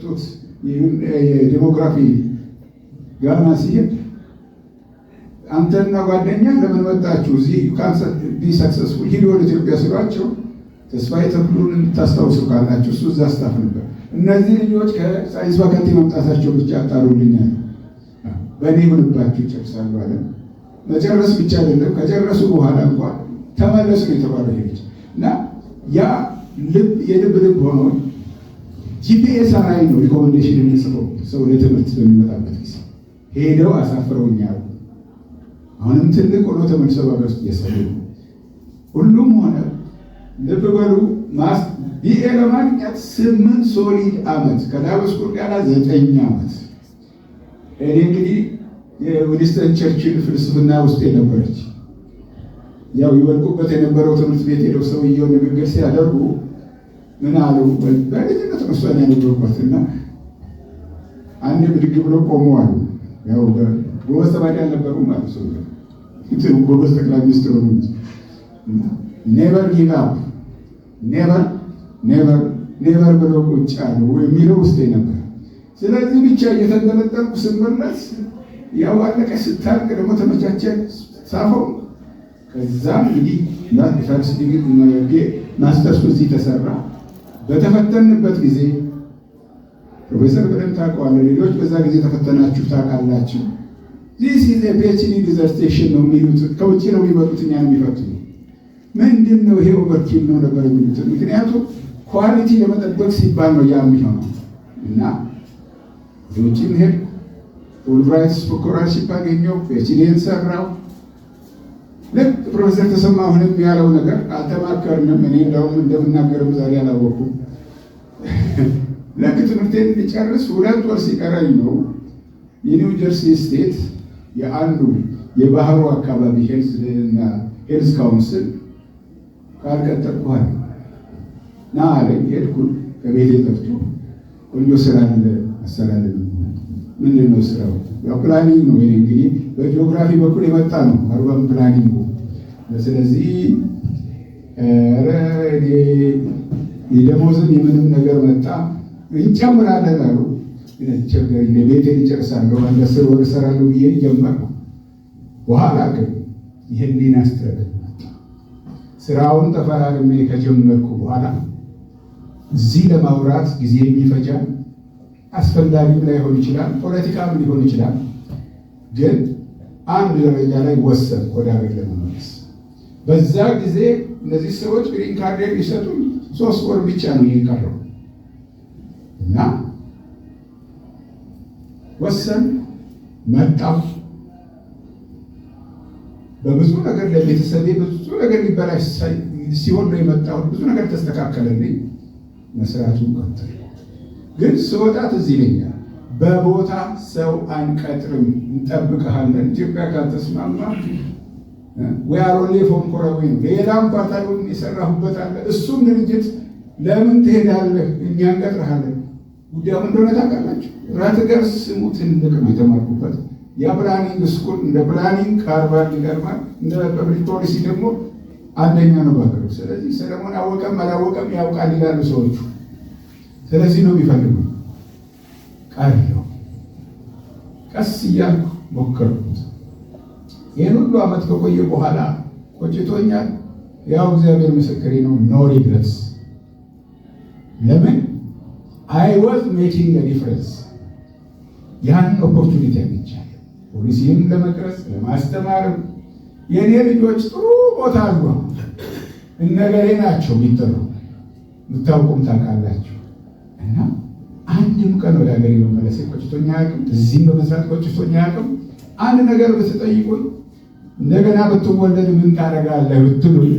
የሰጡት የዲሞግራፊ ጋና ሲሄድ አንተና ጓደኛ ለምን መጣችሁ እዚህ ካንሰር ቢ ሰክሰስፉል ሂድ ወደ ኢትዮጵያ ስሏቸው ተስፋዬ ተክሉን የምታስታውሱ ካላችሁ እሱ እዛ ስታፍ ነበር። እነዚህ ልጆች ከሳይንስ ፋካልቲ መምጣታቸው ብቻ አጣሩልኛል፣ በእኔ ምንባችሁ ይጨርሳሉ አለ። መጨረስ ብቻ አይደለም ከጨረሱ በኋላ እንኳን ተመለሱ ነው የተባለው ሄች እና ያ የልብ ልብ ሆኖ ጂፒኤስ አራይ ነው ሪኮሜንዴሽን የሚጽፈው ሰው ለትምህርት በሚመጣበት ጊዜ ሄደው አሳፍረውኛል። አሁንም ትልቅ ሆኖ ተመልሰው በሀገር ውስጥ እየሰሩ ነው። ሁሉም ሆነ ልብ በሉ ቢኤ ለማግኘት 8 ሶሊድ ዓመት ከላብ ስኩል ጋር 9 ዓመት። እኔ እንግዲህ የዊንስተን ቸርችል ፍልስፍና ውስጥ የነበረች ያው ይወልቁበት የነበረው ትምህርት ቤት ሄደው ሰውየው ንግግር ሲያደርጉ ምን አሉ? በልጅነት መስዋዕት ያነበሩበት እና አንድ ብድግ ብሎ ቆመዋል። ያው ጎበዝ ተማሪ አልነበሩም ማለት ሰው ጎበዝ ጠቅላይ ሚኒስትር ሆኑ እንጂ ኔቨር ጊቭ አፕ ኔቨር ብሎ ቁጭ አሉ የሚለው ውስጥ ነበር። ስለዚህ ብቻ እየተንጠለጠልኩ ስመለስ ያው አለቀ። ስታልቅ ደግሞ ተመቻቸ ሳፈው። ከዛም እንግዲህ ፈርስ ዲግሪ ማስተርሱ እዚህ ተሰራ። በተፈተንበት ጊዜ ፕሮፌሰር በደንብ ታውቀዋለህ፣ ሌሎች በዛ ጊዜ ተፈተናችሁ ታውቃላችሁ። ዚስ ኢዝ ኤ ፒኤችዲ ዲዘርቴሽን ነው የሚሉት። ከውጭ ነው የሚመጡት፣ እኛን የሚፈትኑ ምንድን ነው ይሄ ኦቨርኪል ነው ነበር የሚሉት። ምክንያቱም ኳሊቲ ለመጠበቅ ሲባል ነው ያ የሚሆነው እና የውጭ መሄድ ፉልብራይት ስኮላርሺፕ አገኘው፣ ፒኤችዲን ሰራው። ልክ ፕሮፌሰር ተሰማ አሁንም ያለው ነገር አልተማከርንም። እኔ እንደውም እንደምናገርም ዛሬ አላወኩም። ልክ ትምህርቴን ሊጨርስ 2 ወር ሲቀረኝ ነው የኒው ጀርሲ ስቴት የአንዱ የባህሩ አካባቢ ሄልዝ ካውንስል ካልቀጠልኩሃል ና አለኝ። ሄድኩኝ። ከቤቴ ጠፍቶ ቆንጆ ስራ አለ አሰራለን። ምንድን ነው ስራው? ያው ፕላኒንግ ነው። ይሄ እንግዲህ በጂኦግራፊ በኩል የመጣ ነው አርባን ፕላኒንግ። ስለዚህ የደሞዝን የምንም ነገር መጣ እንጨምራለን አሉ። ቤቴን ይጨርሳለሁ 10 ወር እሰራለሁ ብዬ ጀመርኩ። በኋላ ግን ይህንን አስተዳደር ስራውን ተፈራርሜ ከጀመርኩ በኋላ እዚህ ለማውራት ጊዜ የሚፈጃል አስፈላጊም ላይሆን ይችላል፣ ፖለቲካም ሊሆን ይችላል። ግን አንድ ደረጃ ላይ ወሰን ወደ ሀገር ለመመለስ በዛ ጊዜ እነዚህ ሰዎች ግሪን ካርድ ሊሰጡኝ 3 ወር ብቻ ነው የቀረው እና ወሰን መጣሁ። በብዙ ነገር ለቤተሰቤ ብዙ ነገር ሊበላሽ ሲሆን ነው የመጣሁት። ብዙ ነገር ተስተካከለልኝ፣ መስራቱን ቀጠልኩ። ግን ስወጣት እዚህ ይለኛል በቦታ ሰው አንቀጥርም፣ እንጠብቅሃለን። ኢትዮጵያ ካልተስማማ ወይ አሮሌ ፎንኮራዊ ነው ሌላም ፓርታውን የሰራሁበት አለ። እሱም ድርጅት ለምን ትሄዳለህ? እኛ እንቀጥርሃለን። ጉዳዩ እንደሆነ ታውቃላችሁ። ራትገር ስሙ ትልቅ ነው የተማርኩበት። የፕላኒንግ ስኩል እንደ ፕላኒንግ ሃርቫርድ ይገርማል፣ እንደ ፐብሊክ ፖሊሲ ደግሞ አንደኛ ነው ባገሩ። ስለዚህ ሰለሞን አወቀም አላወቀም ያውቃል ይላሉ ሰዎቹ። ስለዚህ ነው የሚፈልጉ። ቀረው ቀስ እያልኩ ሞከርኩት። ይህን ሁሉ ዓመት ከቆየ በኋላ ቆጭቶኛል። ያው እግዚአብሔር ምስክሬ ነው። ኖ ሪግረትስ። ለምን አይ ዋዝ ሜኪንግ አ ዲፍረንስ። ያን ኦፖርቹኒቲ አግኝቻለሁ። ፖሊሲን ለመቅረጽ ለማስተማርም የኔ ልጆች ጥሩ ቦታ አሉ። እነገሬ ናቸው የሚጠሩ የምታውቁም ታውቃላችሁ። እና አንድም ቀን ወደ ሀገሬ መመለስ ቆጭቶኛ አያውቅም። እዚህም በመስራት ቆጭቶኛ አያውቅም። አንድ ነገር ብትጠይቁኝ እንደገና ብትወለድ ምን ታደርጋለህ ብትሉኝ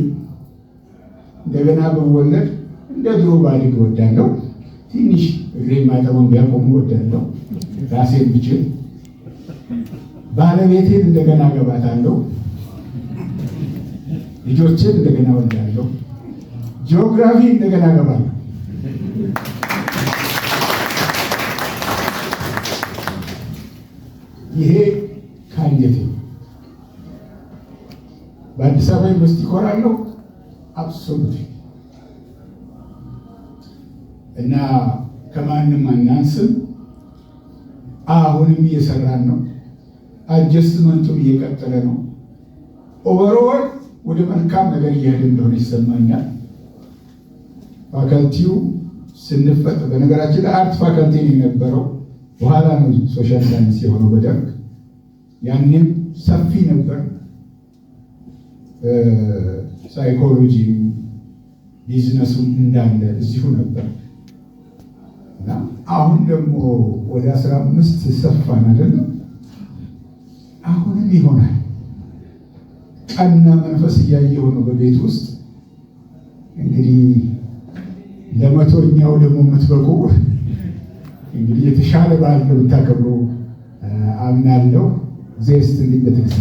እንደገና ብወለድ እንደ ድሮ ባድግ እወዳለሁ። ትንሽ እግሬ ማጠቡን ቢያቆሙ እወዳለሁ። ራሴን ብችል ባለቤቴን እንደገና ገባታለሁ። ልጆችን እንደገና ወልዳለሁ። ጂኦግራፊ እንደገና ገባለሁ። ይሄ ካንጀቴ በአዲስ አበባ ዩኒቨርሲቲ እኮራለሁ። አብሶሉት እና ከማንም አናንስም። አሁንም እየሰራን ነው። አጀስትመንቱም እየቀጠለ ነው። ኦቨርኦል ወደ መልካም ነገር እየሄደ እንደሆነ ይሰማኛል። ፋካልቲው ስንፈጥ በነገራችን ላይ አርት ፋካልቲ ነው የነበረው። በኋላ ነው ሶሻል ሳይንስ የሆነው በደርግ። ያኔም ሰፊ ነበር። ሳይኮሎጂ ቢዝነሱም እንዳለ እዚሁ ነበር እና አሁን ደግሞ ወደ 15 ሰፋን አይደለም። አሁንም ይሆናል። ቀና መንፈስ እያየሁ ነው በቤት ውስጥ። እንግዲህ ለመቶኛው ደግሞ የምትበቁ እንግዲህ የተሻለ በዓል ነው የምታከብሩ አምናለሁ። ዜስት እንዲህ በትዕግስት